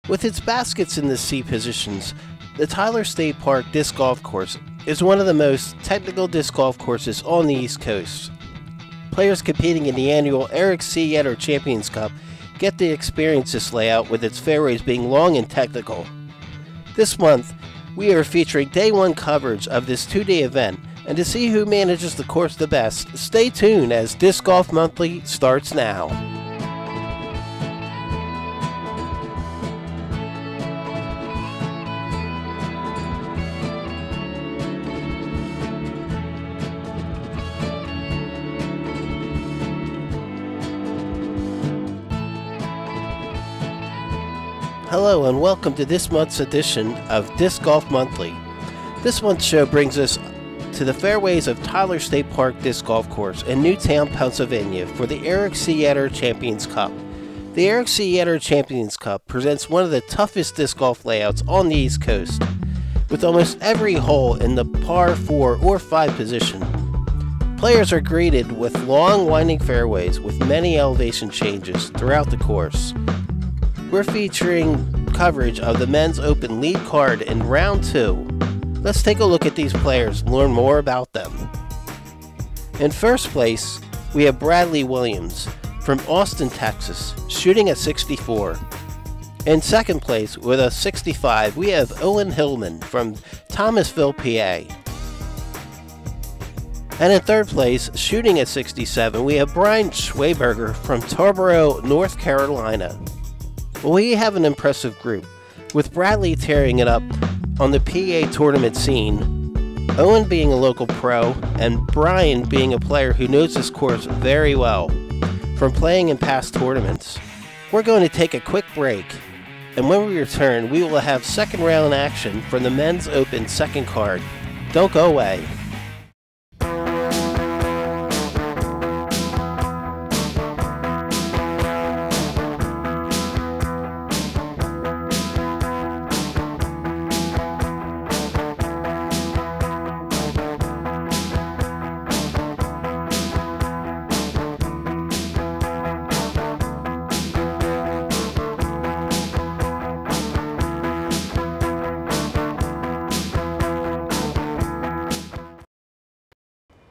With its baskets in the C positions, the Tyler State Park Disc Golf Course is one of the most technical disc golf courses on the East Coast. Players competing in the annual Eric C. Yetter Champions Cup get to experience this layout with its fairways being long and technical. This month, we are featuring day one coverage of this two-day event, and to see who manages the course the best, stay tuned as Disc Golf Monthly starts now. Hello and welcome to this month's edition of Disc Golf Monthly. This month's show brings us to the fairways of Tyler State Park Disc Golf Course in Newtown, Pennsylvania for the Eric C. Yetter Champions Cup. The Eric C. Yetter Champions Cup presents one of the toughest disc golf layouts on the East Coast, with almost every hole in the par 4 or 5 position. Players are greeted with long winding fairways with many elevation changes throughout the course. We're featuring coverage of the Men's Open lead card in round 2. Let's take a look at these players and learn more about them. In first place, we have Bradley Williams from Austin, Texas, shooting at 64. In second place, with a 65, we have Owen Hillman from Thomasville, PA. And in third place, shooting at 67, we have Brian Schweberger from Tarboro, North Carolina. Well, we have an impressive group, with Bradley tearing it up on the PA tournament scene, Owen being a local pro, and Brian being a player who knows this course very well from playing in past tournaments. We're going to take a quick break, and when we return, we will have second round action from the Men's Open second card. Don't go away.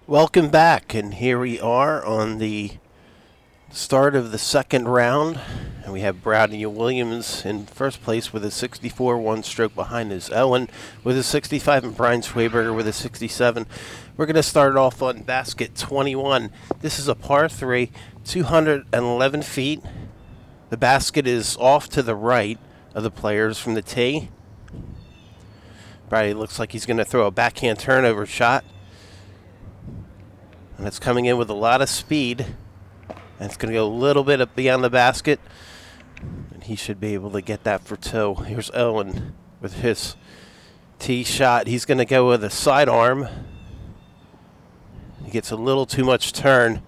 Welcome back, and here we are on the start of the second round, and we have Bradley Williams in first place with a 64, one stroke behind his Owen with a 65, and Brian Schweberger with a 67. We're going to start off on basket 21. This is a par 3, 211 feet. The basket is off to the right of the players from the tee. Bradley looks like he's going to throw a backhand turnover shot. And it's coming in with a lot of speed. And it's going to go a little bit up beyond the basket. And he should be able to get that for 2. Here's Owen with his tee shot. He's going to go with a sidearm. He gets a little too much turn.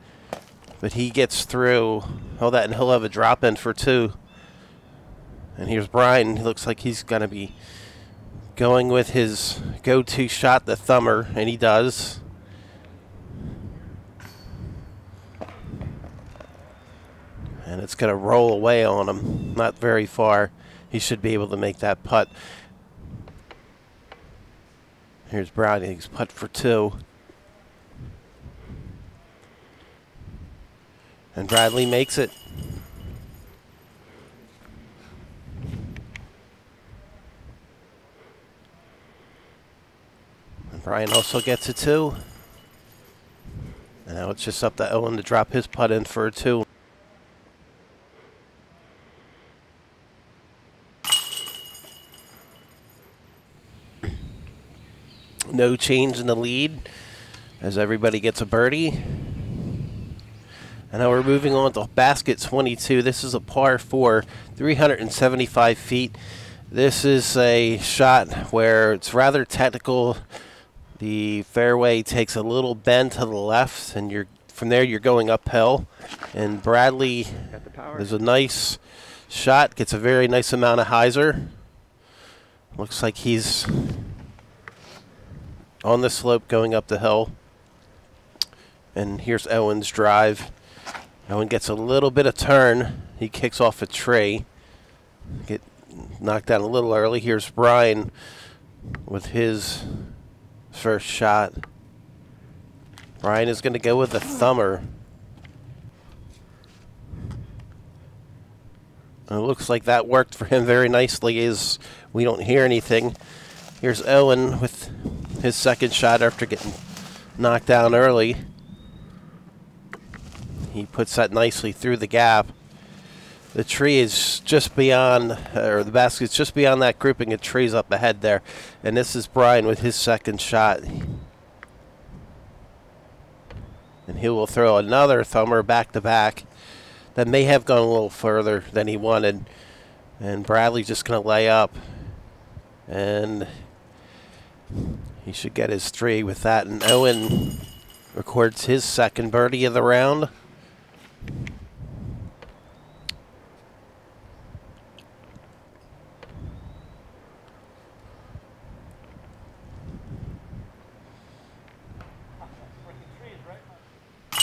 But he gets through all that, and he'll have a drop in for 2. And here's Brian. He looks like he's going to be going with his go-to shot, the thumber. And he does. And it's going to roll away on him, not very far. He should be able to make that putt. Here's Bradley's putt for 2. And Bradley makes it. And Brian also gets it 2. And now it's just up to Owen to drop his putt in for a 2. No change in the lead as everybody gets a birdie. And now we're moving on to basket 22. This is a par 4, 375 feet. This is a shot where it's rather technical. The fairway takes a little bend to the left, and from there you're going uphill. And Bradley, there's a nice shot, gets a very nice amount of hyzer. Looks like he's on the slope going up the hill. And here's Owen's drive. Owen gets a little bit of turn. He kicks off a tree. knocked down a little early. Here's Brian with his first shot. Brian is going to go with a thumber. And it looks like that worked for him very nicely as we don't hear anything. Here's Owen with his second shot after getting knocked down early. He puts that nicely through the gap. The tree is just beyond, or the basket's just beyond that grouping of trees up ahead there. And this is Brian with his second shot. And he will throw another thumber back to back. That may have gone a little further than he wanted. And Bradley's just going to lay up. And he should get his three with that. And Owen records his second birdie of the round.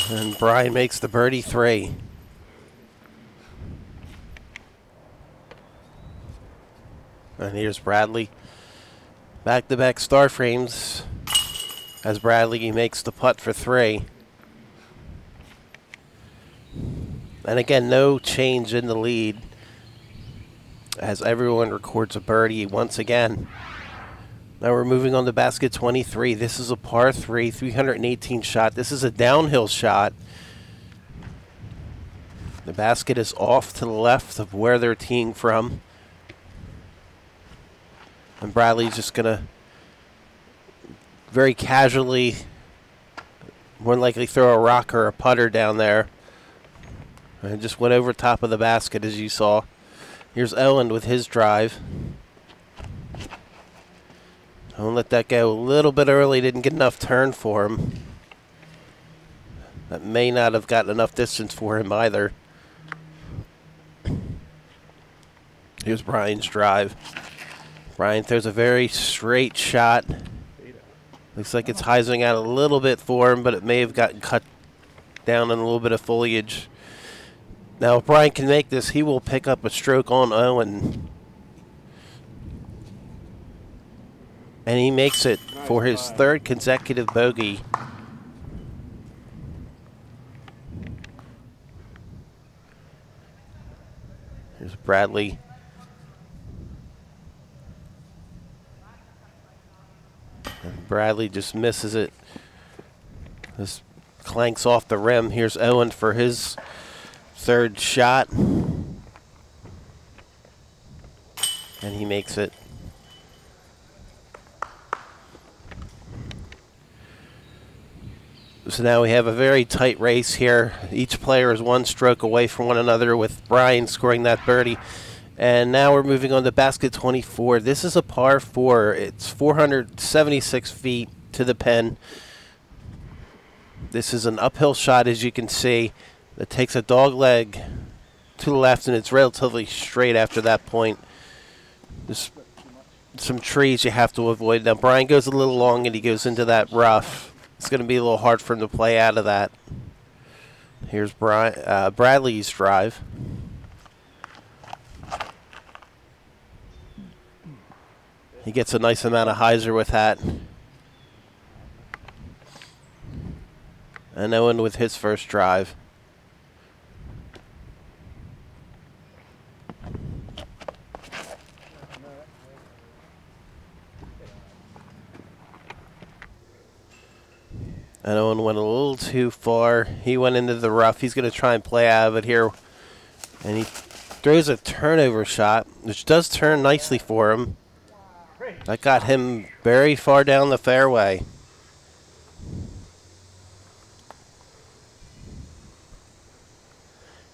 And Brian makes the birdie three. And here's Bradley. Back-to-back star frames as Bradley makes the putt for three. And again, no change in the lead as everyone records a birdie once again. Now we're moving on to basket 23. This is a par 3, 318 shot. This is a downhill shot. The basket is off to the left of where they're teeing from. And Bradley's just going to very casually, more than likely throw a rock or a putter down there. And just went over top of the basket as you saw. Here's Owen with his drive. I'll let that go a little bit early. Didn't get enough turn for him. That may not have gotten enough distance for him either. Here's Brian's drive. Brian throws a very straight shot. Looks like it's hyzing out a little bit for him, but it may have gotten cut down in a little bit of foliage. Now, if Brian can make this, he will pick up a stroke on Owen. And he makes it for his third consecutive bogey. Here's Bradley. And Bradley just misses it. This clanks off the rim. Here's Owen for his third shot. And he makes it. So now we have a very tight race here. Each player is one stroke away from one another, with Brian scoring that birdie. And now we're moving on to basket 24. This is a par 4. It's 476 feet to the pin. This is an uphill shot, as you can see, that takes a dog leg to the left, and it's relatively straight after that point. There's some trees you have to avoid. Now Brian goes a little long, and he goes into that rough. It's going to be a little hard for him to play out of that. Here's Bradley's drive. He gets a nice amount of hyzer with that. And Owen with his first drive. And Owen went a little too far. He went into the rough. He's going to try and play out of it here. And he throws a turnover shot, which does turn nicely for him. That got him very far down the fairway.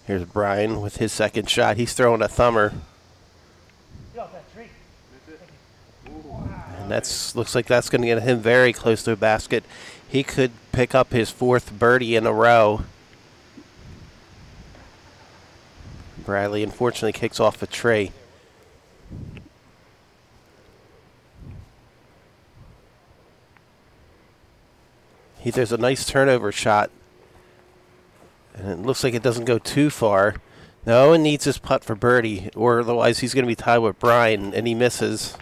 Here's Brian with his second shot. He's throwing a thumber. And looks like that's going to get him very close to a basket. He could pick up his fourth birdie in a row. Bradley unfortunately kicks off a tree. There's a nice turnover shot. And it looks like it doesn't go too far. Now Owen needs his putt for birdie, or otherwise he's going to be tied with Brian, and he misses.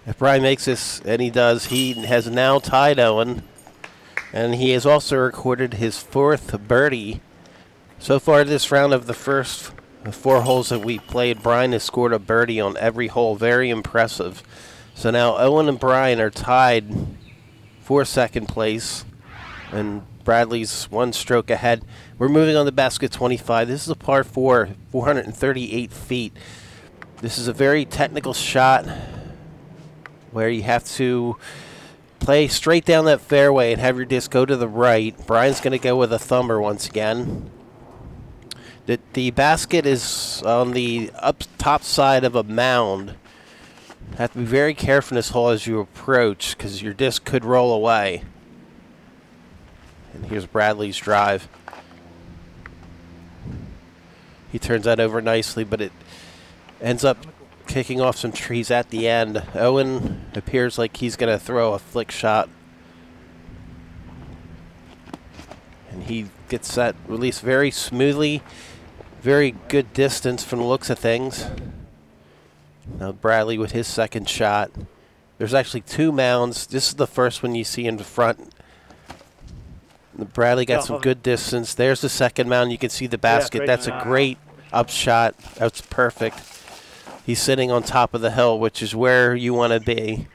If Brian makes this, and he does, he has now tied Owen, and he has also recorded his 4th birdie. So far this round of the first 4 holes that we played, Brian has scored a birdie on every hole. Very impressive. So now Owen and Brian are tied for 2nd place, and Bradley's 1 stroke ahead. We're moving on to basket 25. This is a par 4, 438 feet. This is a very technical shot where you have to play straight down that fairway and have your disc go to the right. Brian's going to go with a thumber once again. The basket is on the top side of a mound. Have to be very careful in this hole as you approach, because your disc could roll away. And here's Bradley's drive. He turns that over nicely, but it ends up kicking off some trees at the end. Owen appears like he's going to throw a flick shot. And he gets that release very smoothly. Very good distance from the looks of things. Now Bradley with his 2nd shot. There's actually 2 mounds. This is the first one you see in the front. Bradley got some good distance. There's the 2nd mound. You can see the basket. That's a great up shot. That's perfect. He's sitting on top of the hill, which is where you want to be.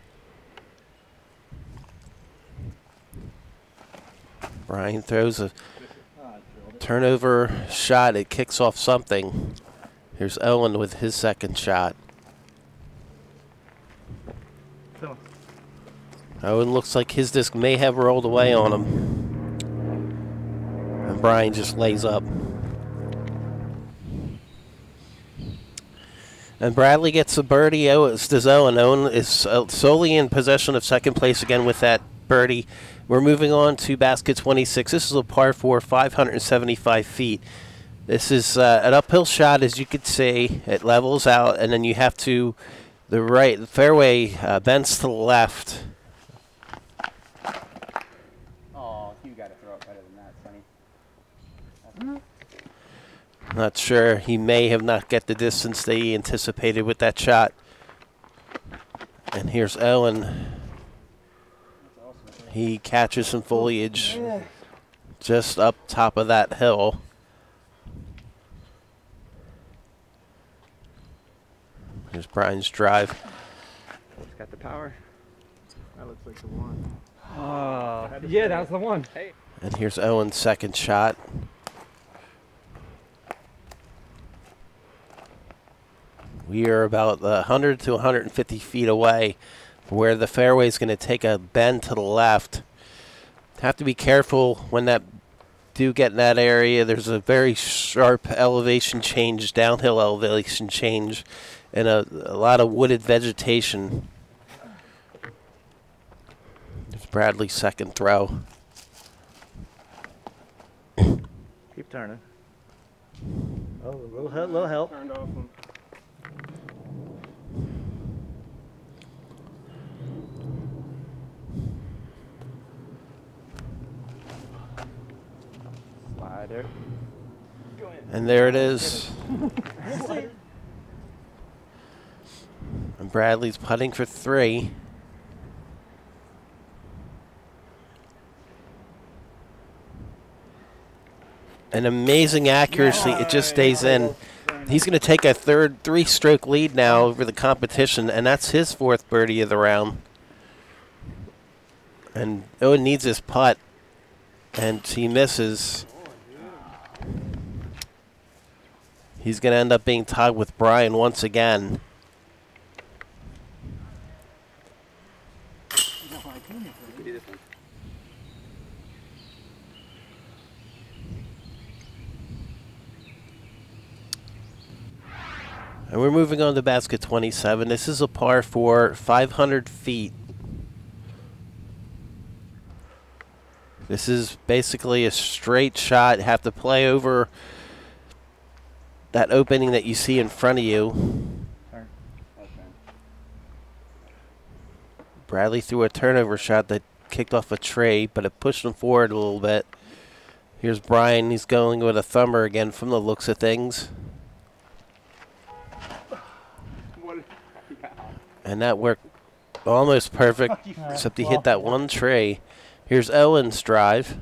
Brian throws a turnover shot. It kicks off something. Here's Owen with his 2nd shot. Owen looks like his disc may have rolled away on him. And Brian just lays up. And Bradley gets a birdie. As does Owen. Owen is solely in possession of 2nd place again with that birdie. We're moving on to basket 26. This is a par 4, 575 feet. This is an uphill shot, as you could see. It levels out, and then you have to, the fairway bends to the left. Oh, you got to throw it better than that, Sonny. Not sure. He may have not get the distance that he anticipated with that shot. And here's Owen. He catches some foliage just up top of that hill. Here's Brian's drive. It's got the power. That looks like the one. Oh, yeah, that was the one. Hey. And here's Owen's 2nd shot. We are about 100 to 150 feet away where the fairway is going to take a bend to the left. Have to be careful when that do get in that area. There's a very sharp elevation change, downhill elevation change, and a lot of wooded vegetation. There's Bradley's 2nd throw. Keep turning. Oh, a little help. Turned off him. Slider. And there it is. And Bradley's putting for 3. An amazing accuracy. It just stays in. He's going to take a 3-stroke lead now over the competition, and that's his 4th birdie of the round. And Owen needs his putt, and he misses. He's going to end up being tied with Brian once again. And we're moving on to basket 27. This is a par 4, 500 feet. This is basically a straight shot. Have to play over that opening that you see in front of you. Okay. Bradley threw a turnover shot that kicked off a tray, but it pushed him forward a little bit. Here's Brian. He's going with a thumber again from the looks of things. And that worked almost perfect, except he hit that one tray. Here's Owen's drive.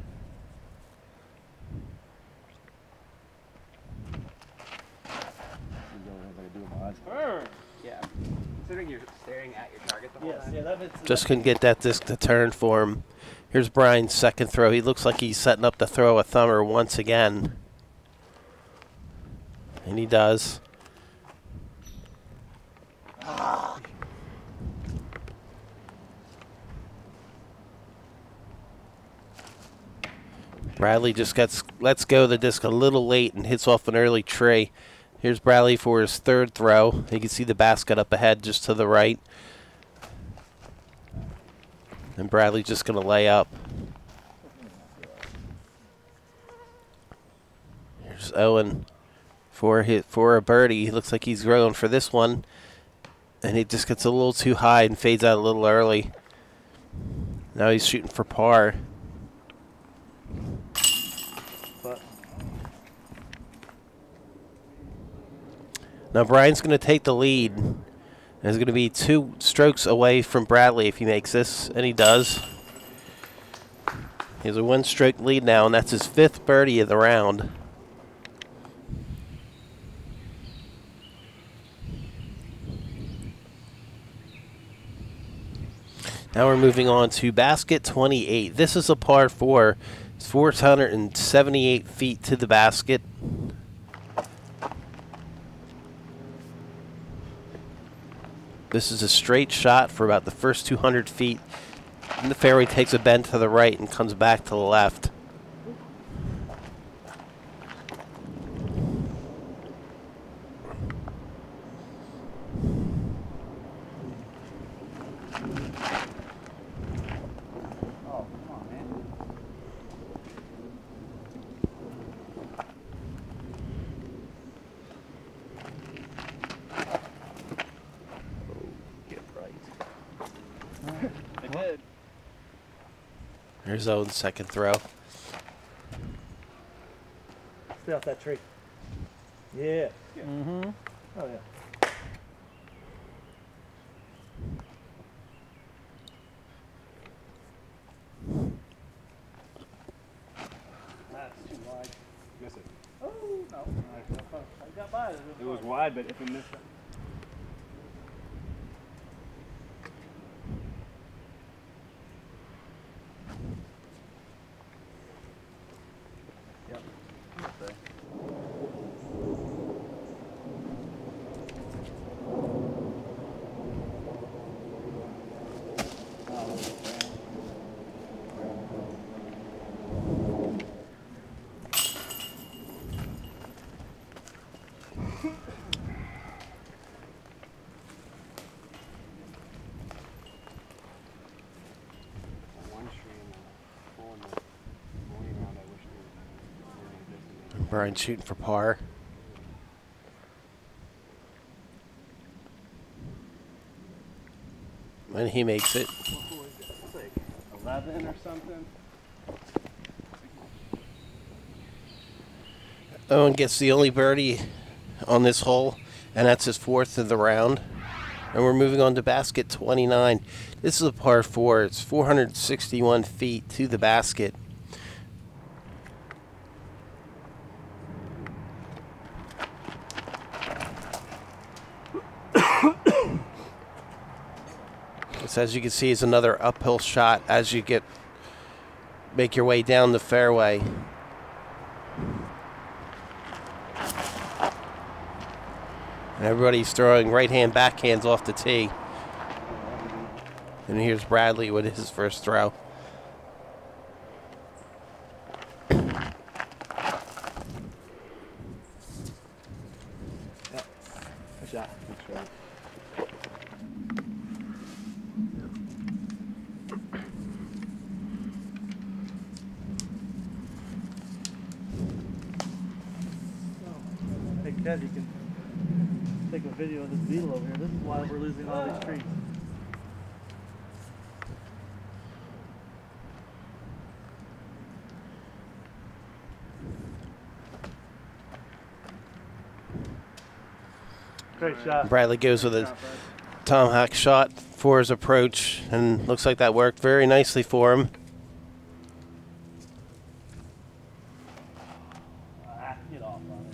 Yeah. Considering you're staring at your target the whole time. Just couldn't get that disc to turn for him. Here's Brian's second throw. He looks like he's setting up to throw a thumber once again. And he does. Bradley just lets go of the disc a little late and hits off an early tray. Here's Bradley for his third throw. You can see the basket up ahead just to the right. And Bradley's just going to lay up. Here's Owen for a birdie. He looks like he's going for this one. And he just gets a little too high and fades out a little early. Now he's shooting for par. Now Brian's going to take the lead. And he's going to be 2 strokes away from Bradley if he makes this, and he does. He has a 1-stroke lead now, and that's his 5th birdie of the round. Now we're moving on to basket 28. This is a par 4. It's 478 feet to the basket. This is a straight shot for about the first 200 feet. And the fairway takes a bend to the right and comes back to the left. I did. Here's Owen's second throw. Stay off that tree. Yeah. Mm-hmm. Oh, yeah. That's too wide. Miss it. Oh, no. I got by it. It was wide, but if you miss it. Yep. Brian shooting for par. And he makes it. It's like 11 or something. Owen gets the only birdie on this hole, and that's his 4th of the round. And we're moving on to basket 29. This is a par 4. It's 461 feet to the basket. This, as you can see, is another uphill shot as you make your way down the fairway. And everybody's throwing right-hand backhands off the tee. And here's Bradley with his first throw. Good shot. Take Kev, you can take a video of this beetle over here. This is why we're losing all these trees. Great shot. Bradley goes with a tomahawk shot for his approach, and looks like that worked very nicely for him. Get off on it.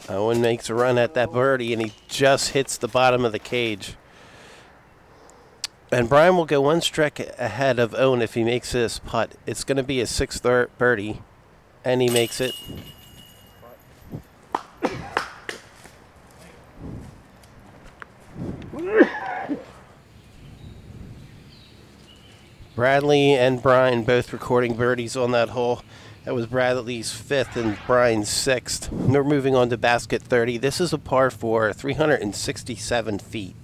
Owen makes a run at that birdie, and he just hits the bottom of the cage. And Brian will go one strike ahead of Owen if he makes this putt. It's going to be his 6th birdie, and he makes it. Bradley and Brian both recording birdies on that hole. That was Bradley's 5th and Brian's 6th. We're moving on to basket 30. This is a par 4, 367 feet.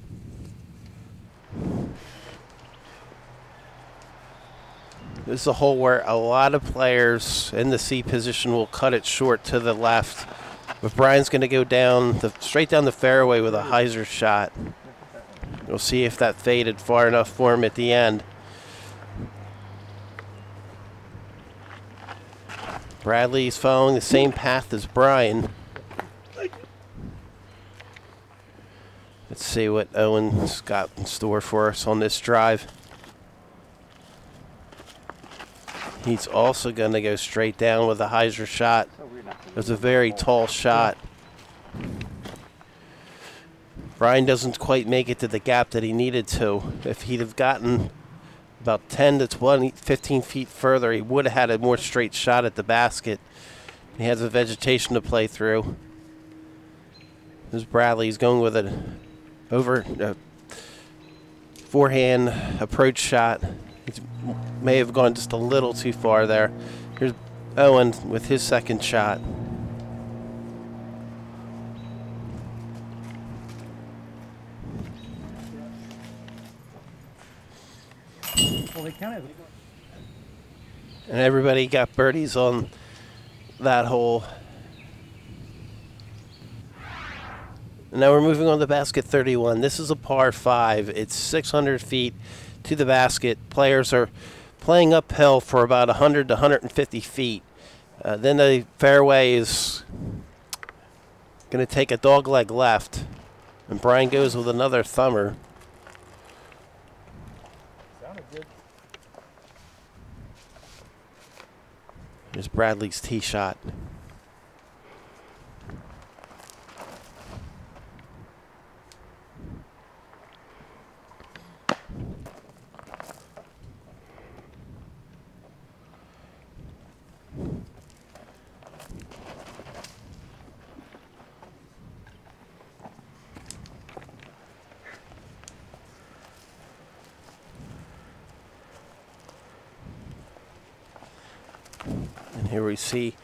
This is a hole where a lot of players in the C position will cut it short to the left. But Brian's going to go down straight down the fairway with a hyzer shot. We'll see if that faded far enough for him at the end. Bradley's following the same path as Brian. Let's see what Owen's got in store for us on this drive. He's also going to go straight down with a hyzer shot. It was a very tall shot. Brian doesn't quite make it to the gap that he needed to. If he'd have gotten about 10 to 20, 15 feet further, he would have had a more straight shot at the basket. He has the vegetation to play through. This is Bradley. He's going with an forehand approach shot. He may have gone just a little too far there. Here's Owen with his 2nd shot. And everybody got birdies on that hole. And now we're moving on to basket 31. This is a par 5. It's 600 feet to the basket. Players are playing uphill for about 100 to 150 feet. Then the fairway is going to take a dogleg left. And Brian goes with another thumber. Here's Bradley's tee shot. And here we see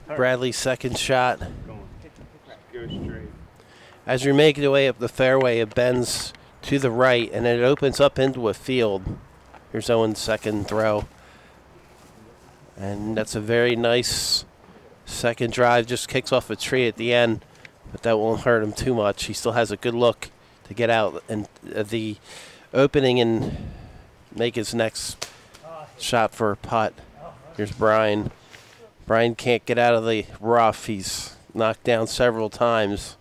Bradley's 2nd shot. Go straight. As you're making your way up the fairway, it bends to the right, and it opens up into a field. Here's Owen's 2nd throw. And that's a very nice 2nd drive. Just kicks off a tree at the end, but that won't hurt him too much. He still has a good look to get out and the opening and make his next shot for a putt. Here's Brian. Brian can't get out of the rough. He's knocked down several times.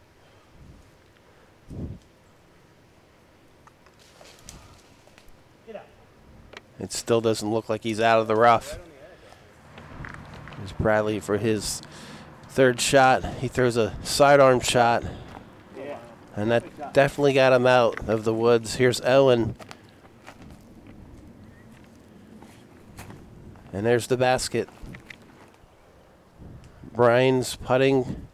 It still doesn't look like he's out of the rough. Here's Bradley for his 3rd shot. He throws a sidearm shot, and that definitely got him out of the woods. Here's Owen. And there's the basket. Brian's putting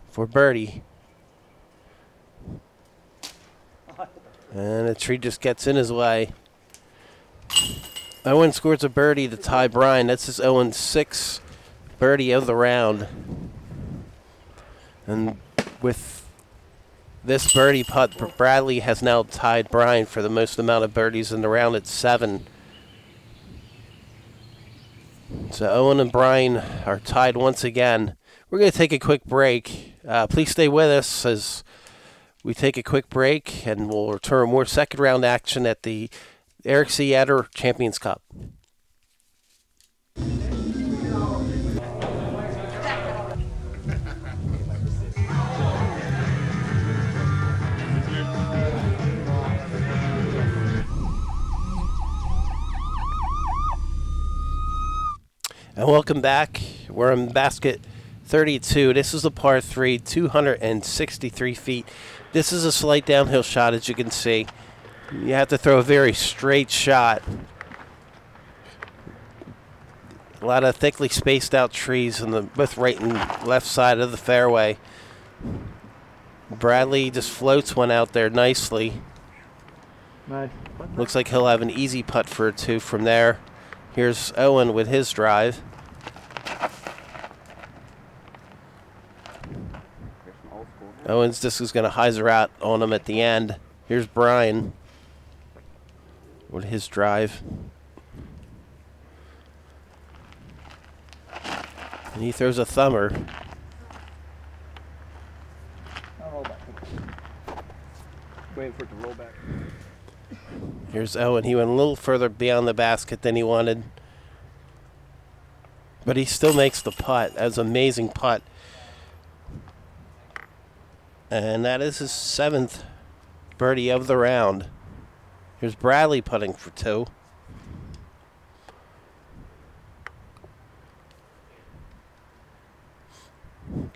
for birdie. And the tree just gets in his way. Owen scores a birdie to tie Brian. That's his Owen's 6th birdie of the round. And with This birdie putt, Bradley has now tied Brian for the most amount of birdies in the round at 7. So Owen and Brian are tied once again. We're going to take a quick break. Please stay with us as we take a quick break, and we'll return more second round action at the Eric C. Etter Champions Cup. And welcome back. We're in basket 32. This is a par 3, 263 feet. This is a slight downhill shot, as you can see. You have to throw a very straight shot. A lot of thickly spaced out trees on the both right and left side of the fairway. Bradley just floats one out there nicely. Nice. Looks like he'll have an easy putt for a 2 from there. Here's Owen with his drive. Owen's disc is going to hyzer out on him at the end. Here's Brian with his drive. And he throws a thumber. Waiting for it to roll back. Here's Owen. He went a little further beyond the basket than he wanted. But he still makes the putt. That was an amazing putt. And that is his 7th birdie of the round. Here's Bradley putting for 2.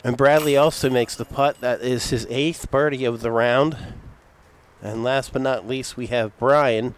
And Bradley also makes the putt. That is his 8th birdie of the round. And last but not least, we have Brian.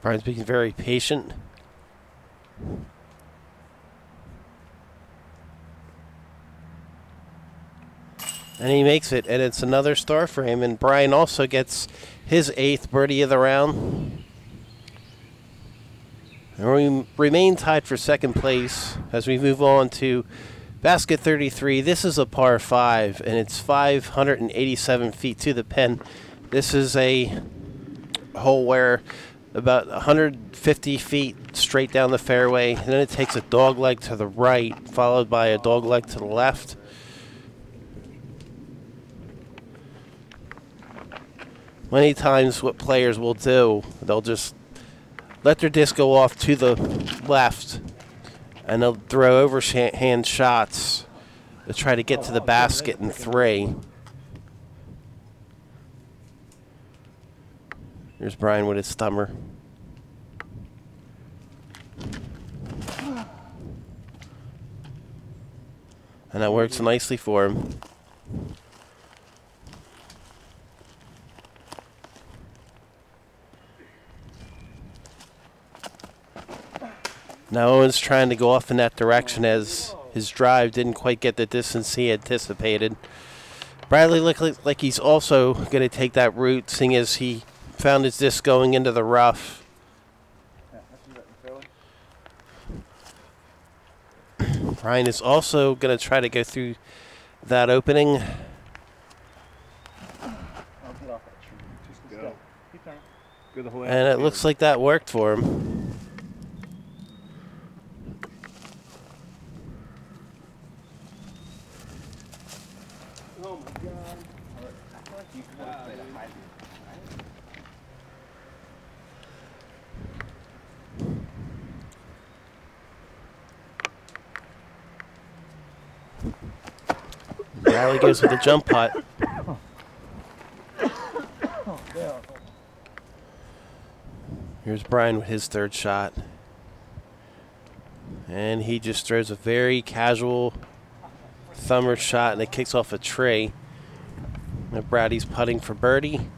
Brian's being very patient. And he makes it, and it's another star for him. And Brian also gets his 8th birdie of the round. And we remain tied for second place as we move on to basket 33. This is a par 5, and it's 587 feet to the pin. This is a hole where about 150 feet straight down the fairway, and then it takes a dog leg to the right, followed by a dog leg to the left. Many times what players will do, they'll just let their disc go off to the left, and they'll throw overhand shots to try to get to the basket in 3. Here's Brian with his thumber. And that works nicely for him. Now Owen's trying to go off in that direction as his drive didn't quite get the distance he anticipated. Bradley looks like he's also going to take that route, seeing as he found his disc going into the rough. Brian is also going to try to go through that opening. And it looks like that worked for him. Oh my God. Bradley goes with a jump putt. Here's Brian with his 3rd shot. And he just throws a very casual thumber shot, and it kicks off a tree. Now Brady's putting for birdie.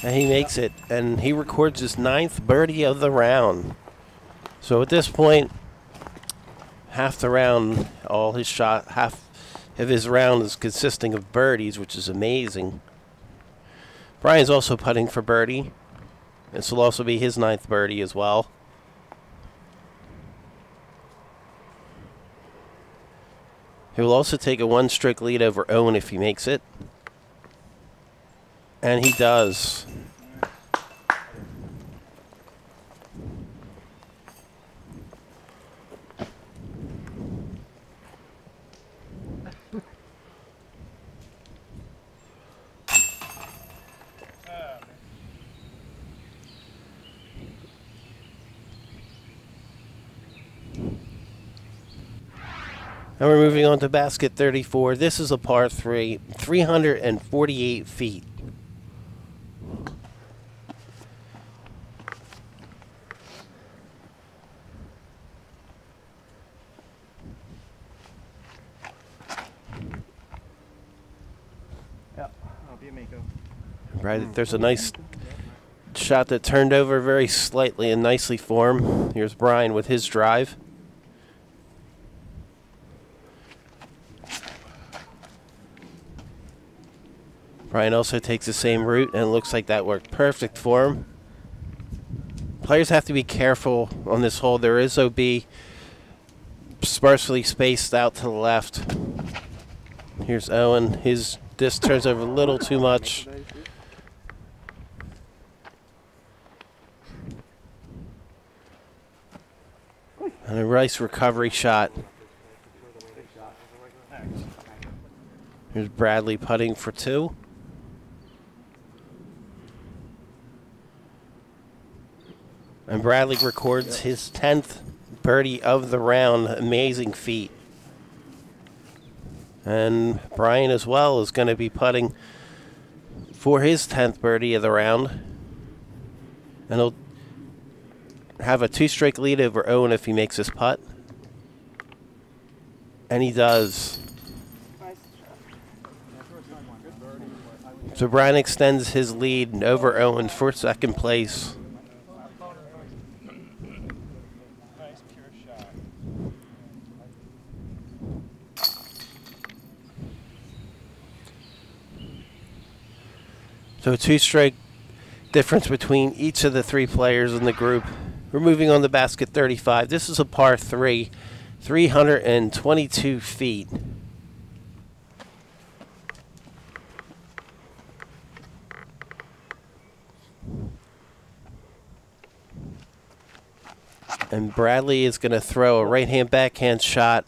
And he makes it, and he records his 9th birdie of the round. So at this point, half the round, half of his round is consisting of birdies, which is amazing. Brian's also putting for birdie. This will also be his 9th birdie as well. He will also take a 1-stroke lead over Owen if he makes it. And he does. And we're moving on to basket 34. This is a par 3, 348 feet. Yep. Oh, be Miko. Right, there's a nice shot that turned over very slightly and nicely for him. Here's Brian with his drive. Brian also takes the same route, and it looks like that worked perfect for him. Players have to be careful on this hole. There is OB sparsely spaced out to the left. Here's Owen. His disc turns over a little too much. And a nice recovery shot. Here's Bradley putting for 2. And Bradley records his 10th birdie of the round. Amazing feat. And Brian as well is going to be putting for his 10th birdie of the round. And he'll have a 2-stroke lead over Owen if he makes his putt. And he does. So Brian extends his lead over Owen for 2nd place. So a 2-stroke difference between each of the 3 players in the group. We're moving on to basket 35. This is a par 3, 322 feet. And Bradley is going to throw a right-hand backhand shot.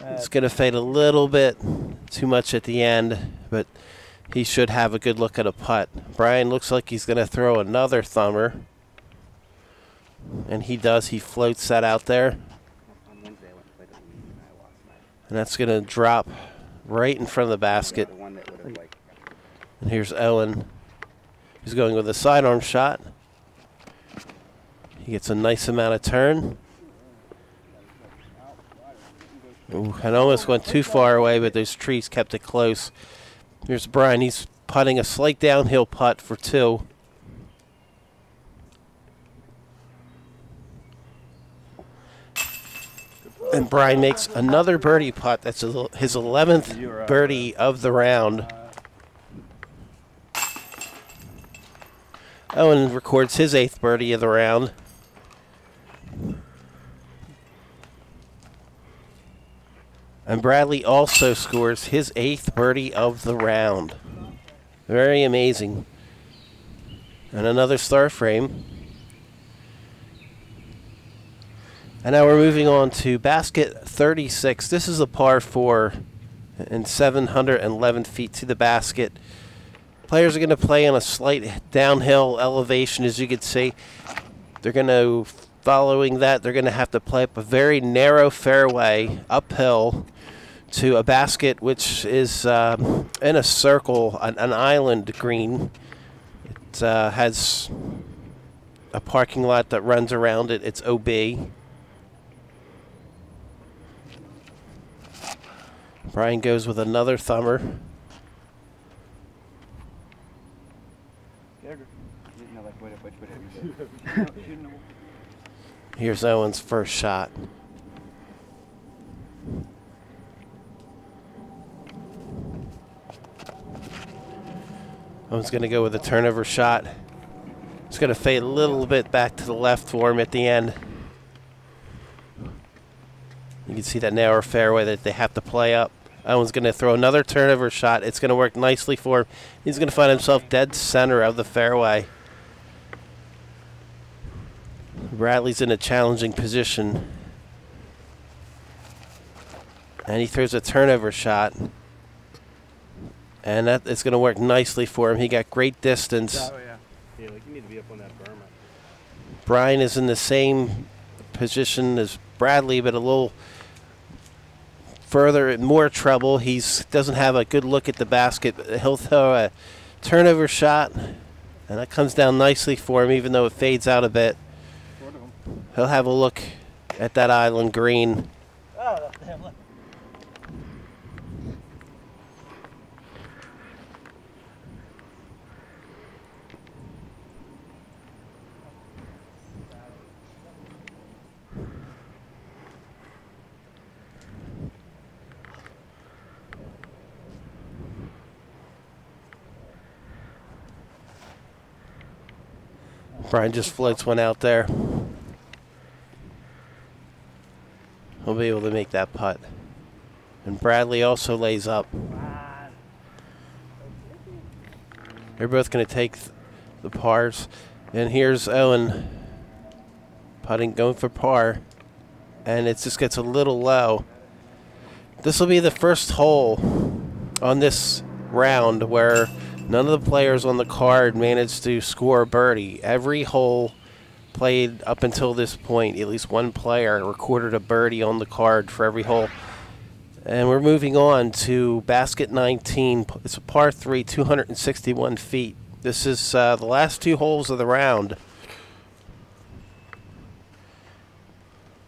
It's going to fade a little bit too much at the end, but he should have a good look at a putt. Brian looks like he's going to throw another thumber. And he does. He floats that out there. And that's going to drop right in front of the basket. And here's Owen. He's going with a sidearm shot. He gets a nice amount of turn. Ooh, and almost went too far away, but those trees kept it close. Here's Brian. He's putting a slight downhill putt for 2. And Brian makes another birdie putt. That's his 11th birdie of the round. Owen records his 8th birdie of the round. And Bradley also scores his 8th birdie of the round. Very amazing. And another star frame. And now we're moving on to basket 36. This is a par 4 and 711 feet to the basket. Players are going to play on a slight downhill elevation, as you can see. They're going to, following that, they're going to have to play up a very narrow fairway uphill to a basket which is in a circle, an island green. It has a parking lot that runs around it. It's OB. Brian goes with another thumber. Here's Owen's first shot. Owen's going to go with a turnover shot. It's going to fade a little bit back to the left for him at the end. You can see that narrow fairway that they have to play up. Owen's going to throw another turnover shot. It's going to work nicely for him. He's going to find himself dead center of the fairway. Bradley's in a challenging position. And he throws a turnover shot. And that is going to work nicely for him. He got great distance. Oh, yeah. Yeah, like you need to be up on that berm. Brian is in the same position as Bradley, but a little further in more trouble. He doesn't have a good look at the basket. He'll throw a turnover shot, and that comes down nicely for him, even though it fades out a bit. He'll have a look at that island green. Oh, damn, look. Brian just floats one out there. He'll be able to make that putt. And Bradley also lays up. They're both going to take the pars. And here's Owen putting, going for par. And it just gets a little low. This will be the first hole on this round where none of the players on the card managed to score a birdie. Every hole played up until this point, at least one player recorded a birdie on the card for every hole. And we're moving on to basket 19. It's a par 3, 261 feet. This is the last two holes of the round.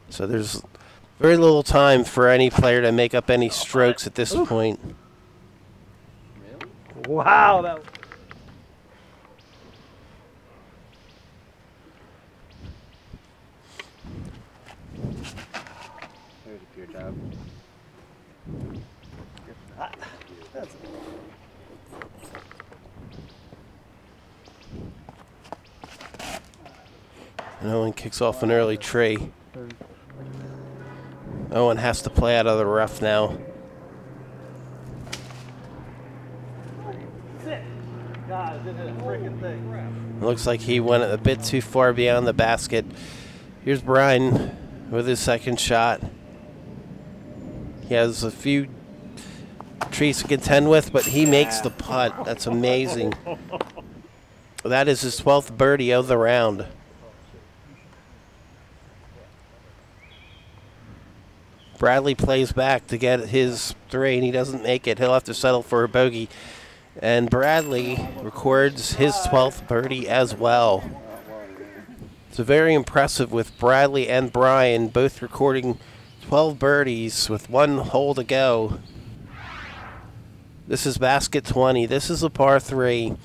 So there's very little time for any player to make up any strokes at this point. Wow, that. There's a pure job. That's And Owen kicks off an early tree. Owen has to play out of the rough now. God, this is a freaking thing. It looks like he went a bit too far beyond the basket. Here's Brian with his second shot. He has a few trees to contend with, but he makes the putt. That's amazing. That is his 12th birdie of the round. Bradley plays back to get his 3, and he doesn't make it. He'll have to settle for a bogey. And Bradley records his 12th birdie as well. So very impressive with Bradley and Brian both recording 12 birdies with one hole to go. This is basket 20. This is a par 3,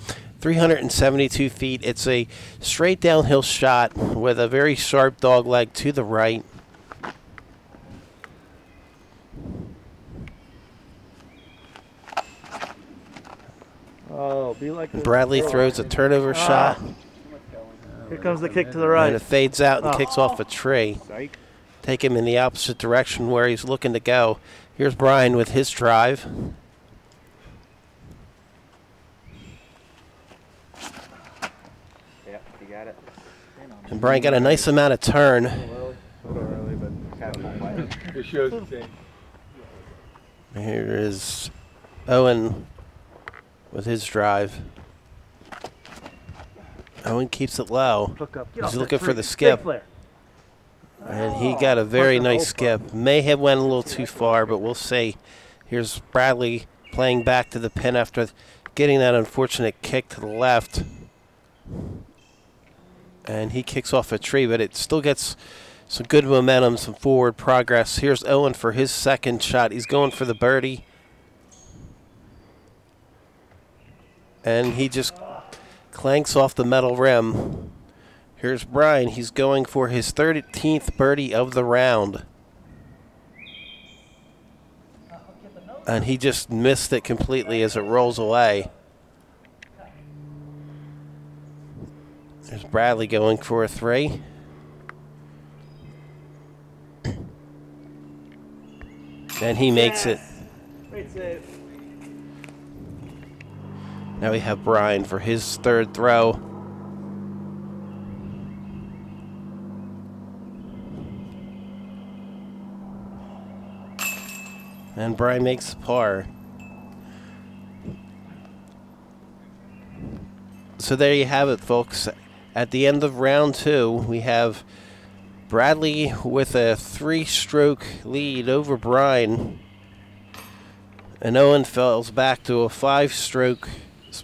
372 feet. It's a straight downhill shot with a very sharp dog leg to the right. Oh, be like. Bradley throws a turnover shot. Here comes the kick to the right. And it fades out and kicks off a tree. Take him in the opposite direction where he's looking to go. Here's Brian with his drive. Yep, you got it. And Brian got a nice amount of turn. A little early, but kind of home play. It shows the same. Here is Owen with his drive. Owen keeps it low. He's looking for the skip. And he got a very nice skip. May have went a little too far, but we'll see. Here's Bradley playing back to the pin after getting that unfortunate kick to the left. And he kicks off a tree, but it still gets Some good momentum, some forward progress. Here's Owen for his second shot. He's going for the birdie. And he just clanks off the metal rim. Here's Brian. He's going for his 13th birdie of the round. And he just missed it completely as it rolls away. There's Bradley going for a 3. And he makes it. Great save. Now we have Brian for his third throw. And Brian makes the par. So there you have it, folks. At the end of round 2, we have Bradley with a 3-stroke lead over Brian. And Owen falls back to a 5-stroke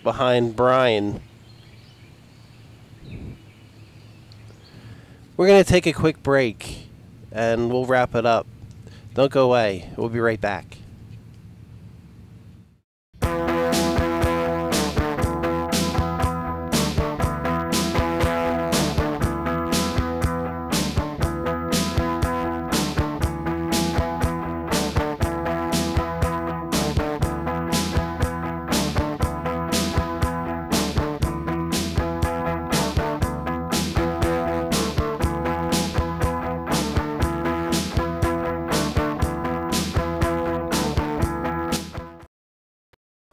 behind Brian. We're going to take a quick break and we'll wrap it up. Don't go away. We'll be right back.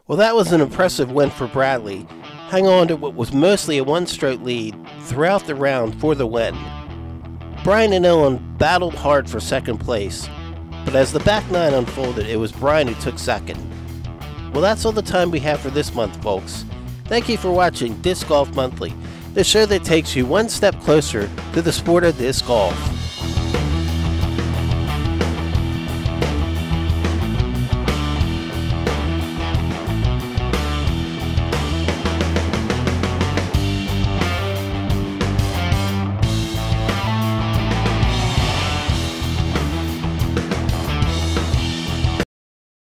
Well, that was an impressive win for Bradley. Hang on to what was mostly a 1-stroke lead throughout the round for the win. Brian and Owen battled hard for second place, but as the back nine unfolded, it was Brian who took second. Well, that's all the time we have for this month, folks. Thank you for watching Disc Golf Monthly, the show that takes you one step closer to the sport of disc golf.